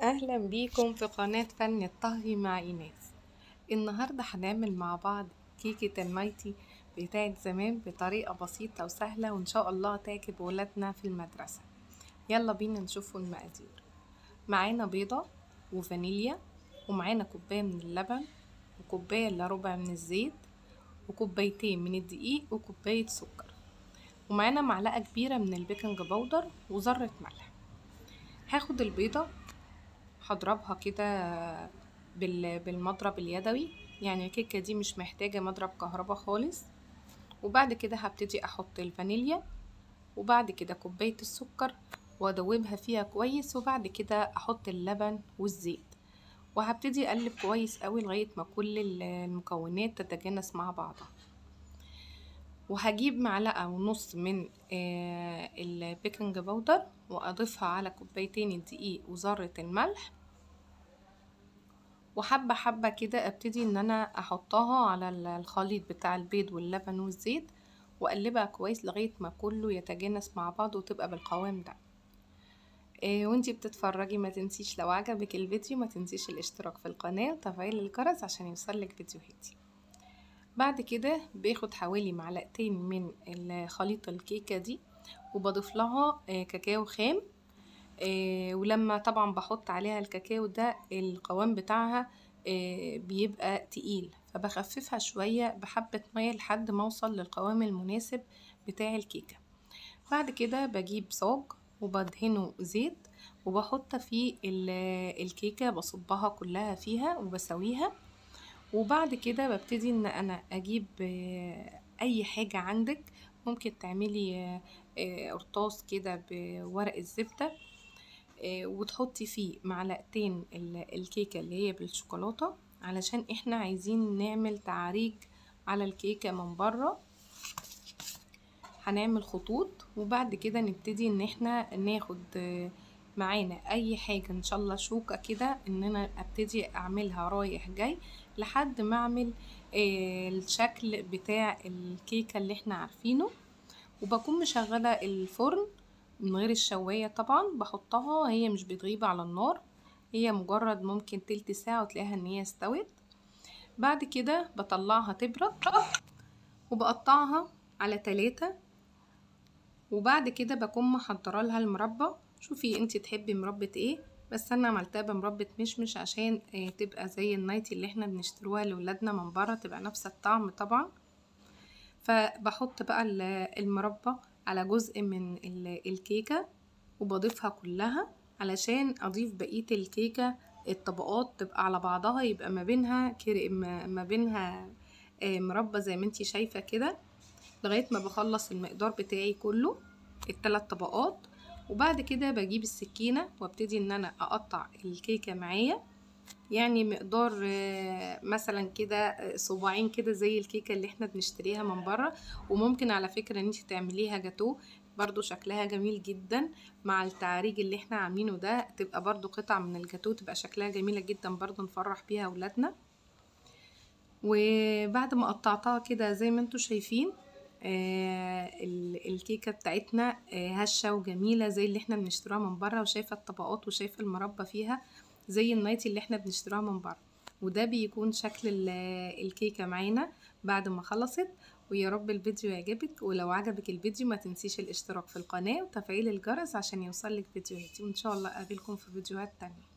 اهلا بيكم في قناة فن الطهي مع ايناس. النهاردة هنعمل مع بعض كيكة المايتي بتاعت زمان بطريقة بسيطة وسهلة، وان شاء الله تعجب ولادنا في المدرسة. يلا بينا نشوفوا المقادير. معانا بيضة وفانيليا، ومعانا كوباية من اللبن، وكوباية الا ربع من الزيت، وكوبايتين من الدقيق، وكوباية سكر، ومعانا معلقة كبيرة من البيكنج باودر وذرة ملح. هاخد البيضة هضربها كده بالمضرب اليدوي، يعني الكيكة دي مش محتاجة مضرب كهربا خالص. وبعد كده هبتدي احط الفانيليا، وبعد كده كوباية السكر وادوبها فيها كويس، وبعد كده احط اللبن والزيت، وهبتدي اقلب كويس قوي لغاية ما كل المكونات تتجانس مع بعضها. وهجيب معلقة ونص من البيكنج باودر واضيفها على كوبايتين الدقيق وذرة الملح، وحبة حبة كده ابتدي ان انا احطها على الخليط بتاع البيض واللبن والزيت، واقلبها كويس لغاية ما كله يتجانس مع بعض وتبقى بالقوام ده. وانتي بتتفرجي ما تنسيش لو عجبك الفيديو ما تنسيش الاشتراك في القناة وتفعيل الجرس عشان يوصلك فيديوهاتي. بعد كده باخد حوالي معلقتين من خليط الكيكة دي، وبضيف لها كاكاو خام. ولما طبعا بحط عليها الكاكاو ده القوام بتاعها بيبقى تقيل، فبخففها شوية بحبة مية لحد ما اوصل للقوام المناسب بتاع الكيكة. بعد كده بجيب صاج وبدهنه زيت، وبحط فيه الكيكة، بصبها كلها فيها وبسويها. وبعد كده ببتدي ان انا اجيب اي حاجة عندك، ممكن تعملي قرطاس كده بورق الزبدة، وتحطي فيه معلقتين الكيكة اللي هي بالشوكولاتة، علشان احنا عايزين نعمل تعريج على الكيكة من بره. هنعمل خطوط، وبعد كده نبتدي ان احنا ناخد معانا اي حاجة ان شاء الله شوكة كده، ان انا ابتدي اعملها رايح جاي لحد ما اعمل الشكل بتاع الكيكة اللي احنا عارفينه. وبكون مشغلة الفرن من غير الشواية طبعا، بحطها هي مش بتغيب على النار، هي مجرد ممكن تلت ساعة وتلاقيها ان هي استوت. بعد كده بطلعها تبرد وبقطعها على 3، وبعد كده بكون محضره لها المربى. شوفي انتي تحبي مربى ايه، بس انا عملتها بمربى مشمش عشان تبقى زي النايتي اللي احنا بنشتروها لولادنا من بره، تبقى نفس الطعم طبعا. فبحط بقى المربى على جزء من الكيكة وبضيفها كلها، علشان اضيف بقية الكيكة الطبقات تبقى على بعضها، يبقى ما بينها مربى زي ما انتي شايفة كده، لغاية ما بخلص المقدار بتاعي كله ال3 طبقات. وبعد كده بجيب السكينة وابتدي ان انا اقطع الكيكة معايا، يعني مقدار مثلا كده صباعين كده زي الكيكة اللي احنا بنشتريها من بره. وممكن على فكرة ان انت تعمليها جاتو، برضو شكلها جميل جدا مع التعريج اللي احنا عاملينه ده، تبقى برضو قطع من الجاتو تبقى شكلها جميلة جدا، برضو نفرح بيها اولادنا. وبعد ما قطعتها كده زي ما انتوا شايفين الكيكة بتاعتنا هشة وجميلة زي اللي احنا بنشتروها من بره، وشايفة الطبقات وشايفة المربى فيها زي النايتي اللي احنا بنشتروها من بره. وده بيكون شكل الكيكة معانا بعد ما خلصت. ويا رب الفيديو يعجبك، ولو عجبك الفيديو ما تنسيش الاشتراك في القناة وتفعيل الجرس عشان يوصلك فيديوهاتي، وان شاء الله اقابلكم في فيديوهات تانية.